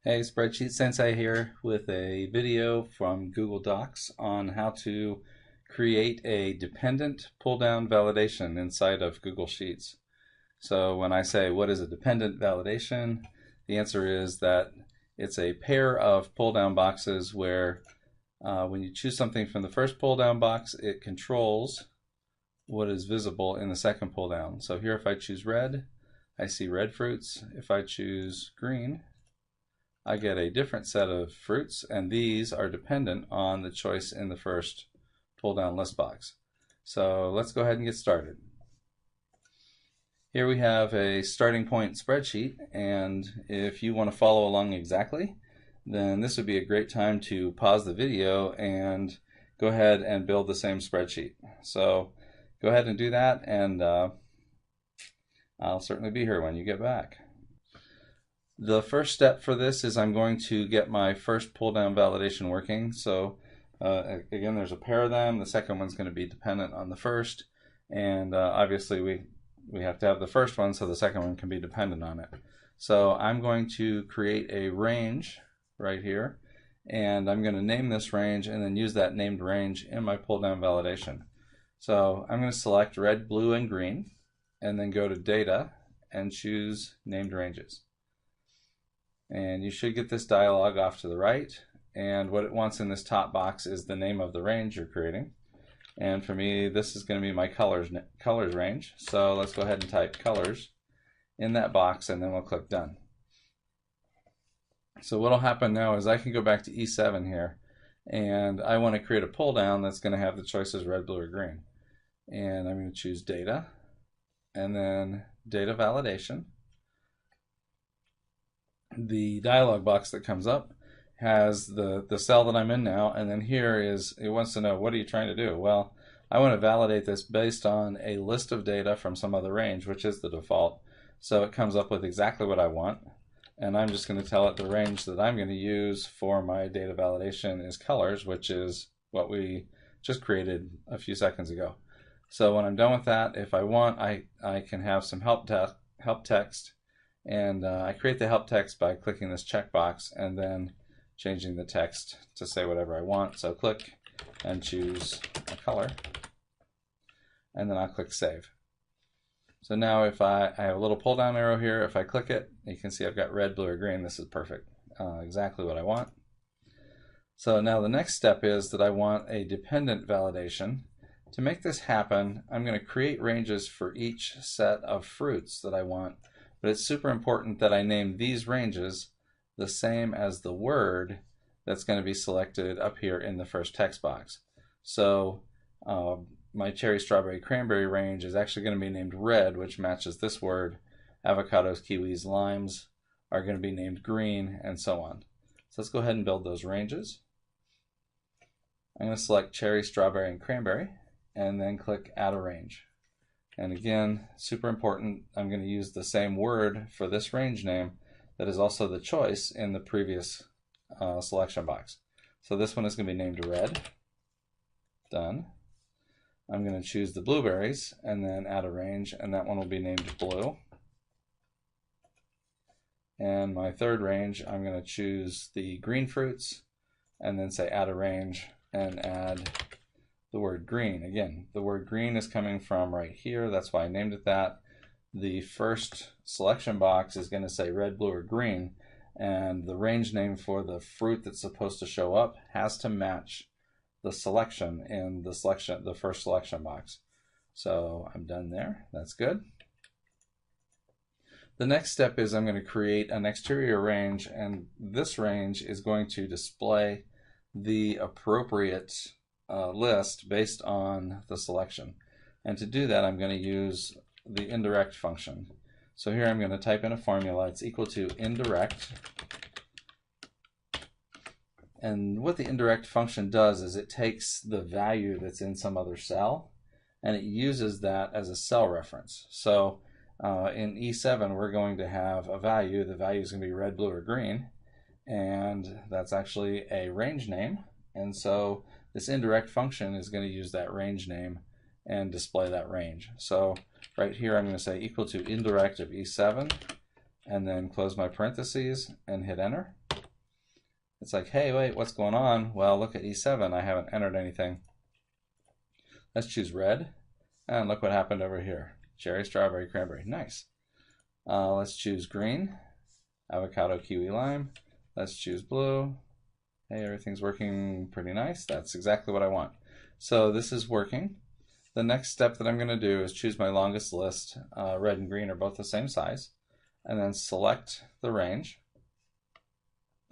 Hey, Spreadsheet Sensei here with a video from Google Docs on how to create a dependent pull-down validation inside of Google Sheets. So when I say what is a dependent validation, the answer is that it's a pair of pull-down boxes where when you choose something from the first pull-down box, it controls what is visible in the second pull-down. So here if I choose red, I see red fruits. If I choose green, I get a different set of fruits, and these are dependent on the choice in the first pull-down list box. So let's go ahead and get started. Here we have a starting point spreadsheet, and if you want to follow along exactly, then this would be a great time to pause the video and go ahead and build the same spreadsheet. So go ahead and do that, and I'll certainly be here when you get back. The first step for this is I'm going to get my first pull down validation working. So again, there's a pair of them. The second one's going to be dependent on the first, and obviously we have to have the first one so the second one can be dependent on it. So I'm going to create a range right here, and I'm going to name this range and then use that named range in my pull down validation. So I'm going to select red, blue, and green, and then go to data and choose named ranges. And you should get this dialog off to the right, and what it wants in this top box is the name of the range you're creating. And for me, this is going to be my colors range. So let's go ahead and type colors in that box, and then we'll click done. So what'll happen now is I can go back to E7 here, and I want to create a pull down that's going to have the choices red, blue, or green. And I'm going to choose data, and then data validation. The dialog box that comes up has the cell that I'm in now, and then here is, it wants to know, what are you trying to do? Well, I want to validate this based on a list of data from some other range, which is the default. So it comes up with exactly what I want, and I'm just going to tell it the range that I'm going to use for my data validation is colors, which is what we just created a few seconds ago. So when I'm done with that, if I want, I can have some help text. And I create the help text by clicking this checkbox and then changing the text to say whatever I want. So click and choose a color, and then I'll click save. So now if I have a little pull down arrow here, if I click it, you can see I've got red, blue, or green. This is perfect, exactly what I want. So now the next step is that I want a dependent validation. To make this happen, I'm going to create ranges for each set of fruits that I want. But it's super important that I name these ranges the same as the word that's going to be selected up here in the first text box. So my cherry, strawberry, cranberry range is actually going to be named red, which matches this word. Avocados, kiwis, limes are going to be named green, and so on. So let's go ahead and build those ranges. I'm going to select cherry, strawberry, and cranberry, and then click add a range. And again, super important, I'm going to use the same word for this range name that is also the choice in the previous selection box. So this one is going to be named red. Done. I'm going to choose the blueberries and then add a range, and that one will be named blue. And my third range, I'm going to choose the green fruits and then say add a range and add the word green. Again, the word green is coming from right here. That's why I named it that. The first selection box is going to say red, blue, or green, and the range name for the fruit that's supposed to show up has to match the selection in the first selection box. So I'm done there. That's good. The next step is I'm going to create an exterior range, and this range is going to display the appropriate list based on the selection. And to do that, I'm going to use the indirect function. So here I'm going to type in a formula. It's equal to indirect. And what the indirect function does is it takes the value that's in some other cell and it uses that as a cell reference. So in E7, we're going to have a value. The value is going to be red, blue, or green. And that's actually a range name. And so this indirect function is going to use that range name and display that range. So right here I'm going to say equal to indirect of E7 and then close my parentheses and hit enter. It's like, hey, wait, what's going on? Well, look at E7. I haven't entered anything. Let's choose red. And look what happened over here. Cherry, strawberry, cranberry. Nice. Let's choose green. Avocado, kiwi, lime. Let's choose blue. Hey, everything's working pretty nice. That's exactly what I want. So this is working. The next step that I'm going to do is choose my longest list. Red and green are both the same size. And then select the range.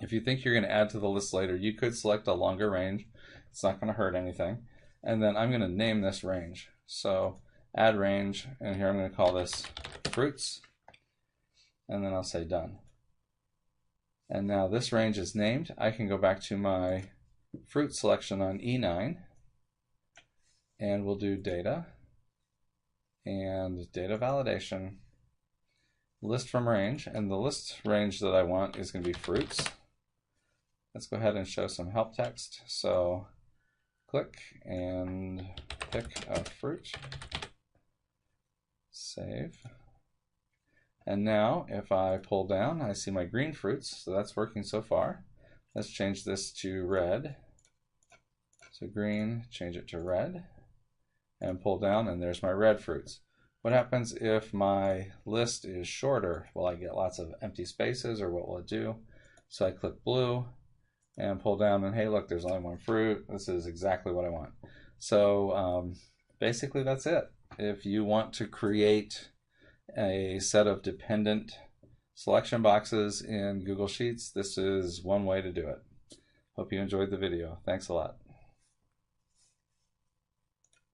If you think you're going to add to the list later, you could select a longer range. It's not going to hurt anything. And then I'm going to name this range. So add range, and here I'm going to call this fruits. And then I'll say done. And now this range is named. I can go back to my fruit selection on E9. And we'll do data. And data validation. List from range. And the list range that I want is going to be fruits. Let's go ahead and show some help text. So click and pick a fruit. Save. And now if I pull down, I see my green fruits, so that's working so far. Let's change this to red. So green, change it to red, and pull down, and there's my red fruits. What happens if my list is shorter? Will I get lots of empty spaces, or what will it do? So I click blue and pull down, and hey, look, there's only one fruit. This is exactly what I want. So basically that's it. If you want to create a set of dependent selection boxes in Google Sheets, this is one way to do it. Hope you enjoyed the video. Thanks a lot.